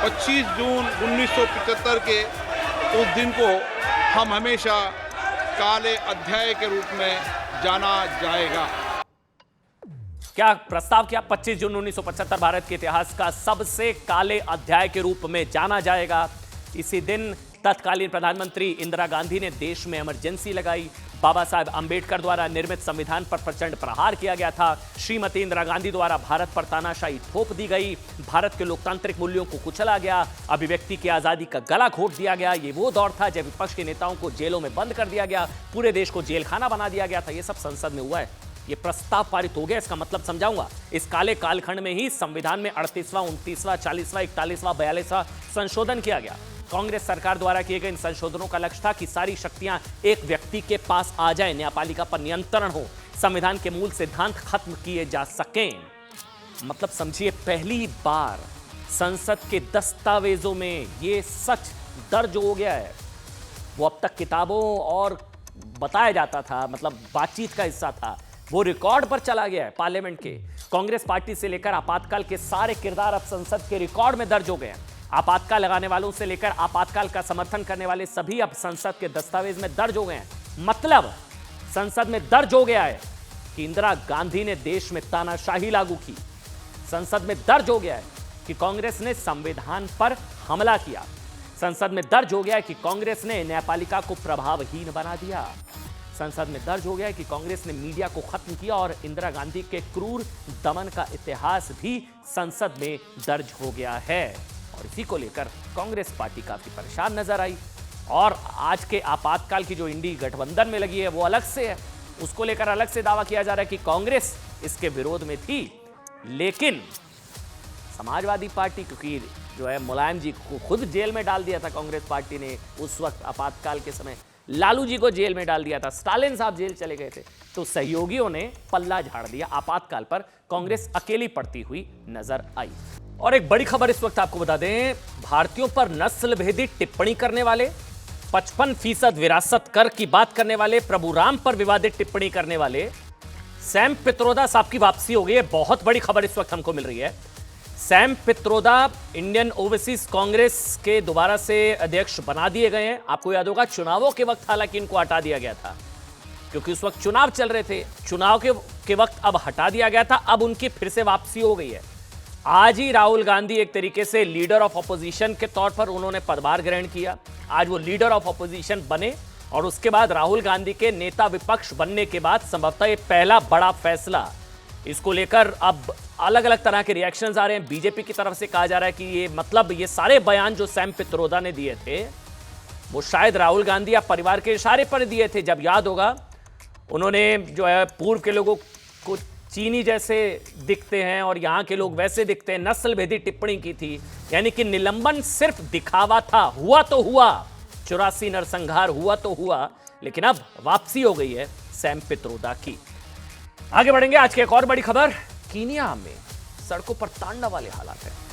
S6: 25 जून 1975 के उस दिन को हम हमेशा काले अध्याय के रूप में जाना जाएगा।
S1: क्या प्रस्ताव किया? 25 जून 1975 भारत के इतिहास का सबसे काले अध्याय के रूप में जाना जाएगा। इसी दिन तत्कालीन प्रधानमंत्री इंदिरा गांधी ने देश में इमरजेंसी लगाई। बाबा साहेब अंबेडकर द्वारा निर्मित संविधान पर प्रचंड प्रहार किया गया था। श्रीमती इंदिरा गांधी द्वारा भारत पर तानाशाही थोप दी गई। भारत के लोकतांत्रिक मूल्यों को कुचला गया। अभिव्यक्ति की आजादी का गला घोट दिया गया। ये वो दौर था जब विपक्ष के नेताओं को जेलों में बंद कर दिया गया, पूरे देश को जेल खाना बना दिया गया था। ये सब संसद में हुआ है। ये प्रस्ताव पारित हो गया, इसका मतलब समझाऊंगा। इस काले कालखंड में ही संविधान में 38वां, 29वां, 40वां, 41वां, 42वां संशोधन किया गया। कांग्रेस सरकार द्वारा किए गए इन संशोधनों का लक्ष्य था कि सारी शक्तियां एक व्यक्ति के पास आ जाए, न्यायपालिका पर नियंत्रण हो, संविधान के मूल सिद्धांत खत्म किए जा सकें। मतलब समझिए, पहली बार संसद के दस्तावेजों में ये सच दर्ज हो गया है। वो अब तक किताबों और बताया जाता था, मतलब बातचीत का हिस्सा था, वो रिकॉर्ड पर चला गया है पार्लियामेंट के। कांग्रेस पार्टी से लेकर आपातकाल के सारे किरदार अब संसद के रिकॉर्ड में दर्ज हो गए हैं। आपातकाल लगाने वालों से लेकर आपातकाल का समर्थन करने वाले सभी अब संसद के दस्तावेज में दर्ज हो गए हैं। मतलब संसद में दर्ज हो गया है कि इंदिरा गांधी ने देश में तानाशाही लागू की। संसद में दर्ज हो गया है कि कांग्रेस ने संविधान पर हमला किया। संसद में दर्ज हो गया है कि कांग्रेस ने न्यायपालिका को प्रभावहीन बना दिया। संसद में दर्ज हो गया है कि कांग्रेस ने मीडिया को खत्म किया और इंदिरा गांधी के क्रूर दमन का इतिहास भी संसद में दर्ज हो गया है। और इसी को लेकर कांग्रेस पार्टी काफी परेशान नजर आई। और आज के आपातकाल की जो इंडी गठबंधन में लगी है वो अलग से है, उसको लेकर अलग से दावा किया जा रहा है कि कांग्रेस इसके विरोध में थी। लेकिन समाजवादी पार्टी, क्योंकि जो है मुलायम जी को खुद जेल में डाल दिया था कांग्रेस पार्टी ने उस वक्त आपातकाल के समय, लालू जी को जेल में डाल दिया था, स्टालिन साहब जेल चले गए थे, तो सहयोगियों ने पल्ला झाड़ दिया। आपातकाल पर कांग्रेस अकेली पड़ती हुई नजर आई। और एक बड़ी खबर इस वक्त आपको बता दें, भारतीयों पर नस्ल भेदी टिप्पणी करने वाले, 55% विरासत कर की बात करने वाले, प्रभुराम पर विवादित टिप्पणी करने वाले सैम पित्रोदा साहब की वापसी हो गई है। बहुत बड़ी खबर इस वक्त हमको मिल रही है। Sam Pitroda Indian overseas Congress के दोबारा से अध्यक्ष बना दिए गए हैं। आपको याद होगा चुनावों के वक्त हालांकि इनको हटा दिया गया था, क्योंकि उस वक्त चुनाव चल रहे थे। चुनाव के वक्त अब हटा दिया गया था, अब उनकी फिर से वापसी हो गई है। आज ही राहुल गांधी एक तरीके से लीडर ऑफ ऑपोजिशन के तौर पर उन्होंने पदभार ग्रहण किया। आज वो लीडर ऑफ ऑपोजिशन बने और उसके बाद राहुल गांधी के नेता विपक्ष बनने के बाद संभवतः ये पहला बड़ा फैसला। इसको लेकर अब अलग अलग तरह के रिएक्शंस आ रहे हैं। बीजेपी की तरफ से कहा जा रहा है कि ये मतलब ये सारे बयान जो सैम पित्रोदा ने दिए थे वो शायद राहुल गांधी या परिवार के इशारे पर दिए थे। जब याद होगा उन्होंने जो है पूर्व के लोगों को चीनी जैसे दिखते हैं और यहाँ के लोग वैसे दिखते हैं, नस्ल भेदी टिप्पणी की थी। यानी कि निलंबन सिर्फ दिखावा था, हुआ तो हुआ, 84 नरसंहार हुआ तो हुआ, लेकिन अब वापसी हो गई है सैम पित्रोदा की। आगे बढ़ेंगे। आज की एक और बड़ी खबर, कीनिया में सड़कों पर तांडव वाले हालात हैं।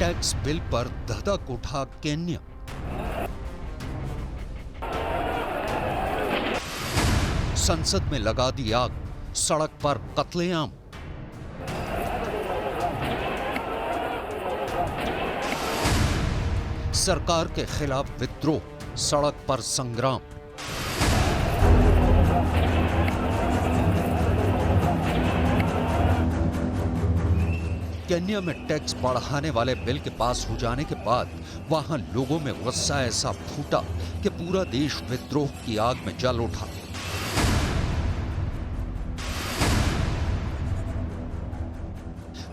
S4: टैक्स बिल पर दहदक उठा केन्या।
S24: संसद में लगा दी आग, सड़क पर कत्लेआम। सरकार के खिलाफ विद्रोह, सड़क पर संग्राम। केन्या में टैक्स बढ़ाने वाले बिल के पास हो जाने के बाद वहां लोगों में गुस्सा ऐसा फूटा कि पूरा देश विद्रोह की आग में जल उठा।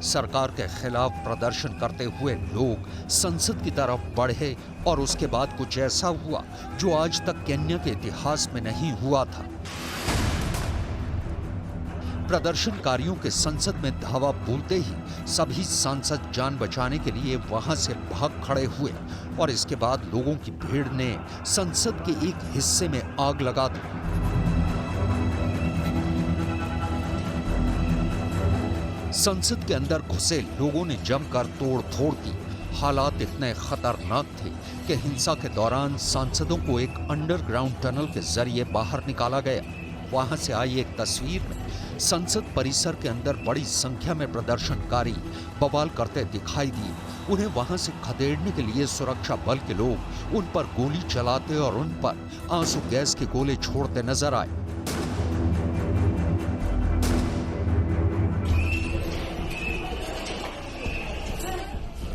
S24: सरकार के खिलाफ प्रदर्शन करते हुए लोग संसद की तरफ बढ़े और उसके बाद कुछ ऐसा हुआ जो आज तक केन्या के इतिहास में नहीं हुआ था। प्रदर्शनकारियों के संसद में धावा बोलते ही सभी सांसद जान बचाने के लिए वहां से भाग खड़े हुए और इसके बाद लोगों की भीड़ ने संसद के एक हिस्से में आग लगा दी। संसद के अंदर घुसे लोगों ने जमकर तोड़-फोड़ की। हालात इतने खतरनाक थे कि हिंसा के दौरान सांसदों को एक अंडरग्राउंड टनल के जरिए बाहर निकाला गया। वहां से आई एक तस्वीर में संसद परिसर के अंदर बड़ी संख्या में प्रदर्शनकारी बवाल करते दिखाई दिए। उन्हें वहां से खदेड़ने के लिए सुरक्षा बल के लोग उन पर गोली चलाते और उन पर आंसू गैस के गोले छोड़ते नजर आए।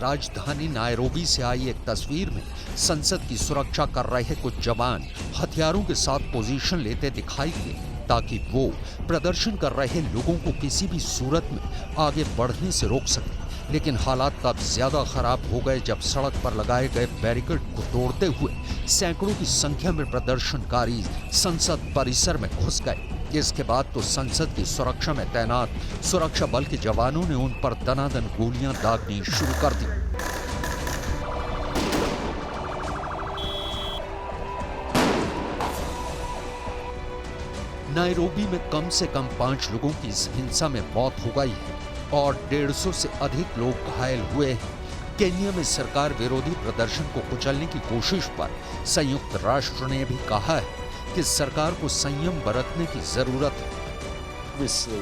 S24: राजधानी नायरोबी से आई एक तस्वीर में संसद की सुरक्षा कर रहे कुछ जवान हथियारों के साथ पोजीशन लेते दिखाई दिए ताकि वो प्रदर्शन कर रहे लोगों को किसी भी सूरत में आगे बढ़ने से रोक सके। लेकिन हालात तब ज्यादा खराब हो गए जब सड़क पर लगाए गए बैरिकेड को तोड़ते हुए सैकड़ों की संख्या में प्रदर्शनकारी संसद परिसर में घुस गए। इसके बाद तो संसद की सुरक्षा में तैनात सुरक्षा बल के जवानों ने उन पर दनादन गोलियां दागनी शुरू कर दी। नायरोबी में कम से कम 5 लोगों की इस हिंसा में मौत हो गई है और 150 से अधिक लोग घायल हुए हैं। केन्या में सरकार विरोधी प्रदर्शन को कुचलने की कोशिश पर संयुक्त राष्ट्र ने भी कहा है कि सरकार को संयम बरतने की जरूरत है।
S23: Obviously,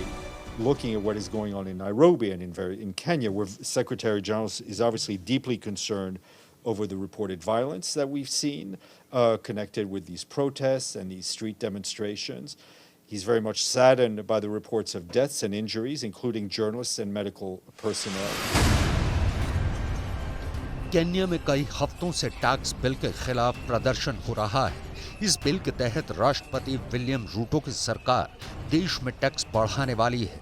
S23: looking at what is going on in Nairobi and in Kenya, where Secretary General is obviously deeply concerned over the reported violence that we've seen connected with these protests and these street demonstrations. He's very much saddened by the reports of deaths and injuries, including journalists and medical personnel.
S24: Kenya में कई हफ्तों से टैक्स बिल के खिलाफ प्रदर्शन हो रहा है। इस बिल के तहत राष्ट्रपति विलियम रूटो की सरकार देश में टैक्स बढ़ाने वाली है।